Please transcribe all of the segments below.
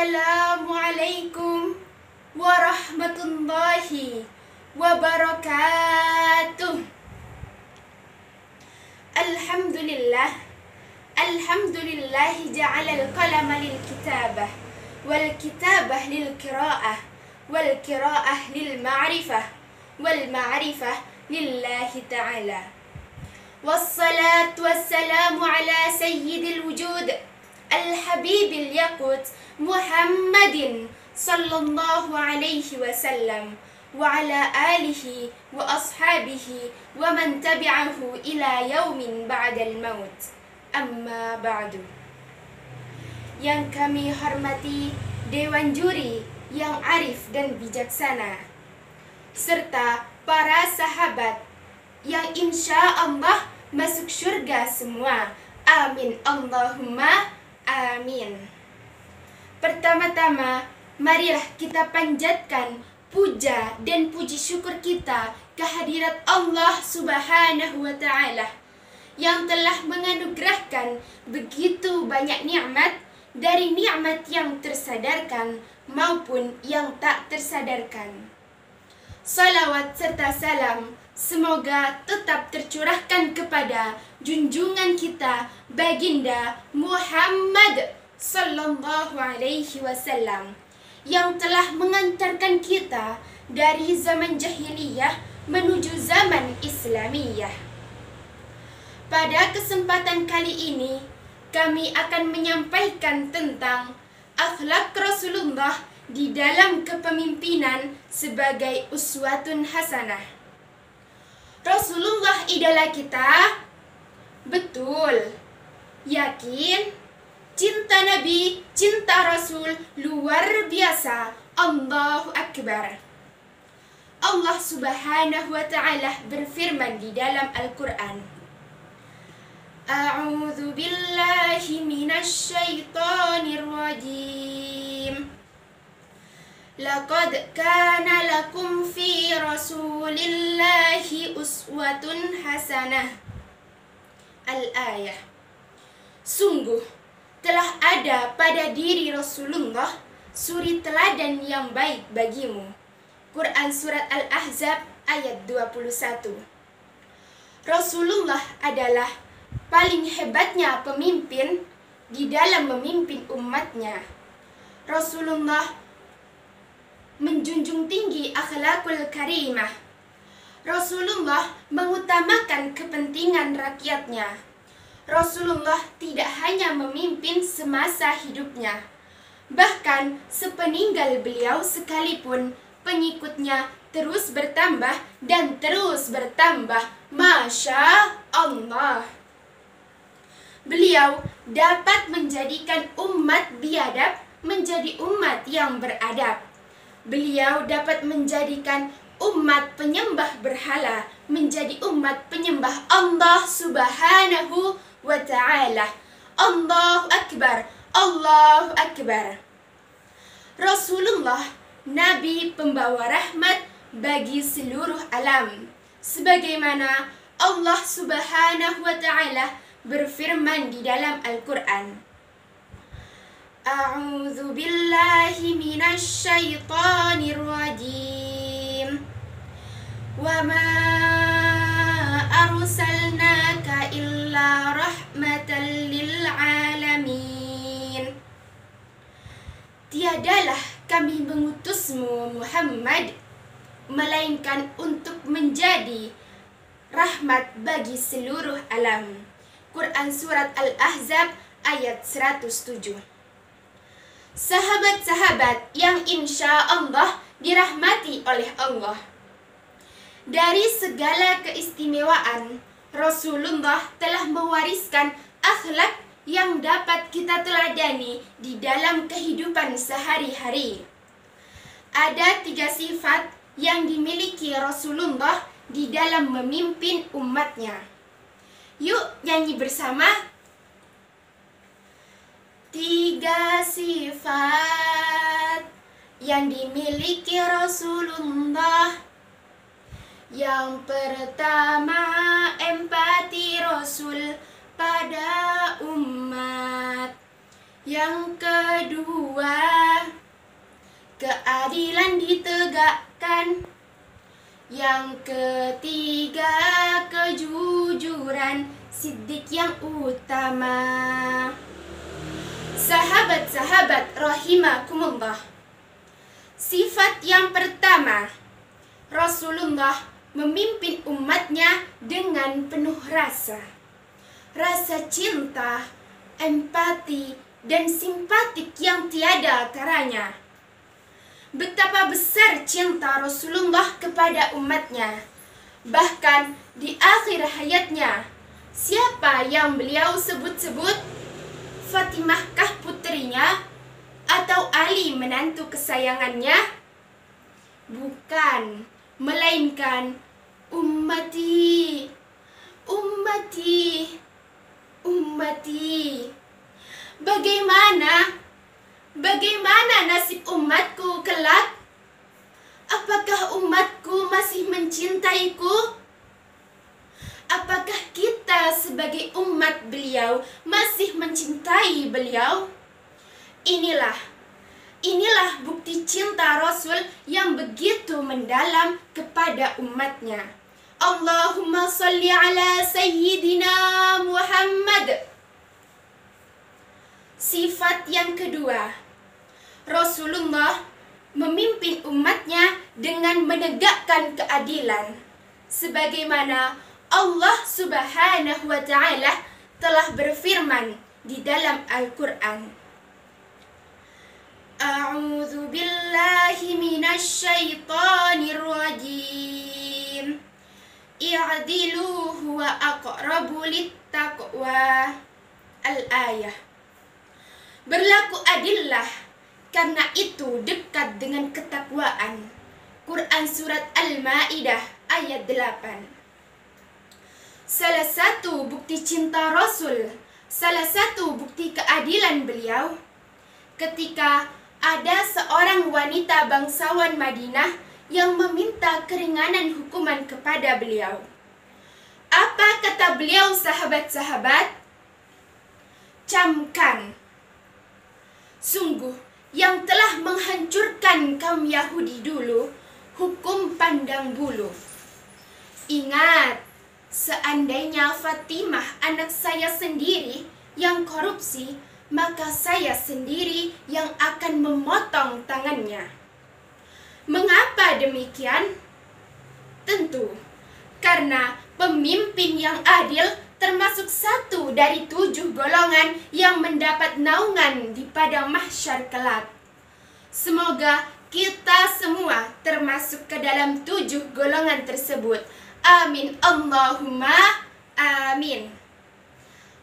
Assalamualaikum warahmatullahi wabarakatuh. Alhamdulillah ja'ala al-qalama lil kitabah wal kitabah lil qiraah wal qiraah lil ma'rifah wal ma'rifah lillahi ta'ala. Wassalatu wassalamu ala sayyidil wujud al-habibil yaqut Muhammadin sallallahu alaihi wasallam wa ala alihi wa ashabihi wa man tabi'ahu ila yaumin ba'dal maut. Amma ba'du. Yang kami hormati Dewan Juri yang arif dan bijaksana, serta para sahabat yang insya Allah masuk surga semua. Amin Allahumma amin. Pertama-tama, marilah kita panjatkan puja dan puji syukur kita kehadirat Allah Subhanahu wa Ta'ala yang telah menganugerahkan begitu banyak nikmat, dari nikmat yang tersadarkan maupun yang tak tersadarkan. Salawat serta salam semoga tetap tercurahkan kepada junjungan kita baginda Muhammad sallallahu alaihi wasallam yang telah mengantarkan kita dari zaman jahiliyah menuju zaman Islamiyah. Pada kesempatan kali ini kami akan menyampaikan tentang akhlak Rasulullah di dalam kepemimpinan sebagai uswatun hasanah. Rasulullah idola kita? Betul. Yakin? Cinta Nabi, cinta Rasul luar biasa. Allahu Akbar. Allah Subhanahu wa Ta'ala berfirman di dalam Al-Quran, A'udzu billahi minasy syaithanir rajim. Laqad kana lakum fi Rasulillahi uswatun hasanah. Al-ayah. Sungguh telah ada pada diri Rasulullah suri teladan yang baik bagimu. Quran Surat Al-Ahzab ayat 21. Rasulullah adalah paling hebatnya pemimpin di dalam memimpin umatnya. Rasulullah menjunjung tinggi akhlakul karimah. Rasulullah mengutamakan kepentingan rakyatnya. Rasulullah tidak hanya memimpin semasa hidupnya, bahkan sepeninggal beliau sekalipun pengikutnya terus bertambah dan terus bertambah. Masya Allah. Beliau dapat menjadikan umat biadab menjadi umat yang beradab. Beliau dapat menjadikan umat penyembah berhala menjadi umat penyembah Allah Subhanahu wa Ta'ala. Allahu Akbar, Allahu Akbar. Rasulullah Nabi pembawa rahmat bagi seluruh alam, sebagaimana Allah Subhanahu wa Ta'ala berfirman di dalam Al-Quran, A'udzu billahi minasy syaithanir rajim. Wa ma arsalnaka illa rahmatan lil alamin. Tiadalah kami mengutusmu Muhammad melainkan untuk menjadi rahmat bagi seluruh alam. Quran Surat Al-Ahzab ayat 107. Sahabat-sahabat yang insya Allah dirahmati oleh Allah, dari segala keistimewaan, Rasulullah telah mewariskan akhlak yang dapat kita teladani di dalam kehidupan sehari-hari. Ada 3 sifat yang dimiliki Rasulullah di dalam memimpin umatnya. Yuk nyanyi bersama. 3 sifat yang dimiliki Rasulullah. Yang pertama, empati Rasul pada umat. Yang kedua, keadilan ditegakkan. Yang ketiga, kejujuran, siddiq yang utama. Sahabat-sahabat rahimakumullah, sifat yang pertama, Rasulullah memimpin umatnya dengan penuh rasa cinta, empati, dan simpatik yang tiada taranya. Betapa besar cinta Rasulullah kepada umatnya. Bahkan di akhir hayatnya, siapa yang beliau sebut-sebut? Fatimahkah putrinya? Atau Ali menantu kesayangannya? Bukan, melainkan ummati, ummati, ummati. Bagaimana nasib umatku kelak? Apakah umatku masih mencintaiku? Apakah kita sebagai umat beliau masih mencintai beliau? Inilah bukti cinta Rasul yang begitu mendalam kepada umatnya. Allahumma salli ala Sayyidina Muhammad. Sifat yang kedua, Rasulullah memimpin umatnya dengan menegakkan keadilan, sebagaimana Allah Subhanahu wa Ta'ala telah berfirman di dalam Al-Quran. A'udzu billahi minasy syaithanir rajim. I'dilu huwa aqrabu littaqwa. Al-ayah. Berlaku adillah, karena itu dekat dengan ketakwaan. Quran Surat Al-Ma'idah ayat 8. Salah satu bukti cinta Rasul, salah satu bukti keadilan beliau, ketika ada seorang wanita bangsawan Madinah yang meminta keringanan hukuman kepada beliau. Apa kata beliau, sahabat-sahabat? Camkan. Sungguh, yang telah menghancurkan kaum Yahudi dulu, hukum pandang bulu. Ingat, seandainya Fatimah anak saya sendiri yang korupsi, maka saya sendiri yang akan memotong tangannya. Mengapa demikian? Tentu, karena pemimpin yang adil termasuk satu dari 7 golongan yang mendapat naungan di padang mahsyar kelak. Semoga kita semua termasuk ke dalam 7 golongan tersebut. Amin Allahumma amin.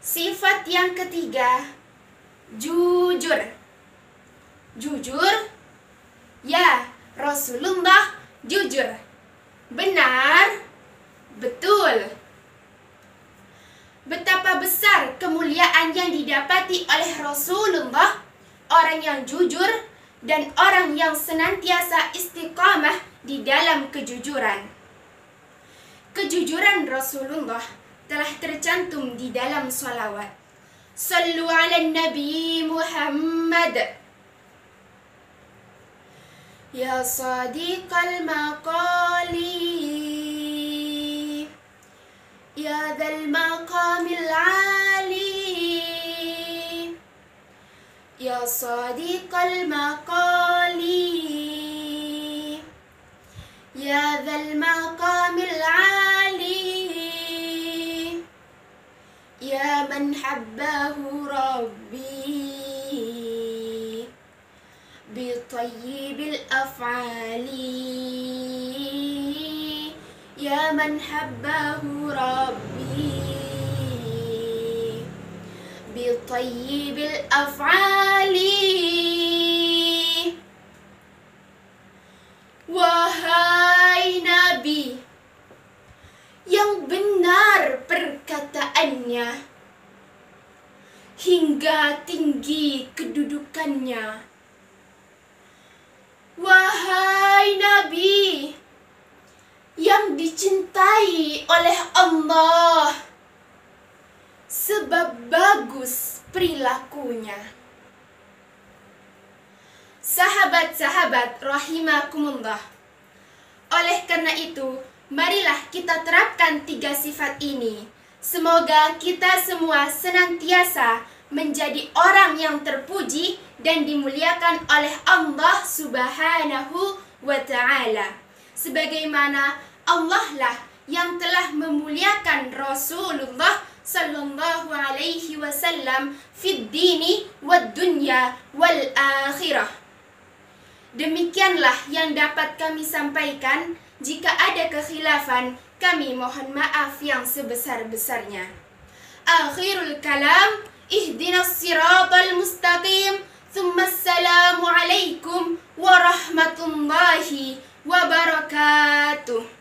Sifat yang ketiga, jujur. Jujur? Ya, Rasulullah jujur. Benar? Betul. Betapa besar kemuliaan yang didapati oleh Rasulullah, orang yang jujur dan orang yang senantiasa istiqamah di dalam kejujuran. Kejujuran Rasulullah telah tercantum di dalam salawat. Sallu ala Nabi Muhammad. Ya sadiqal maqali, ya dzal maqamil ali, ya sadiqal maqali, ya dzal maqamil ali, ya man habbahu rabbi bi tayyibil af'ali, ya man habbahu rabbi bi tayyibil af'ali. Wahai Nabi yang benar perkataannya hingga tinggi kedudukannya. Wahai Nabi yang dicintai oleh Allah sebab bagus perilakunya. Sahabat-sahabat rahimakumullah. Oleh karena itu, marilah kita terapkan 3 sifat ini. Semoga kita semua senantiasa menjadi orang yang terpuji dan dimuliakan oleh Allah Subhanahu wa Ta'ala. Sebagaimana Allah lah yang telah memuliakan Rasulullah sallallahu alaihi wasallam fid dini wad dunya wal akhirah. Demikianlah yang dapat kami sampaikan. Jika ada kekhilafan, kami mohon maaf yang sebesar-besarnya. Akhirul kalam, ihdinas siratal mustaqim. Assalamu alaikum warahmatullahi wabarakatuh.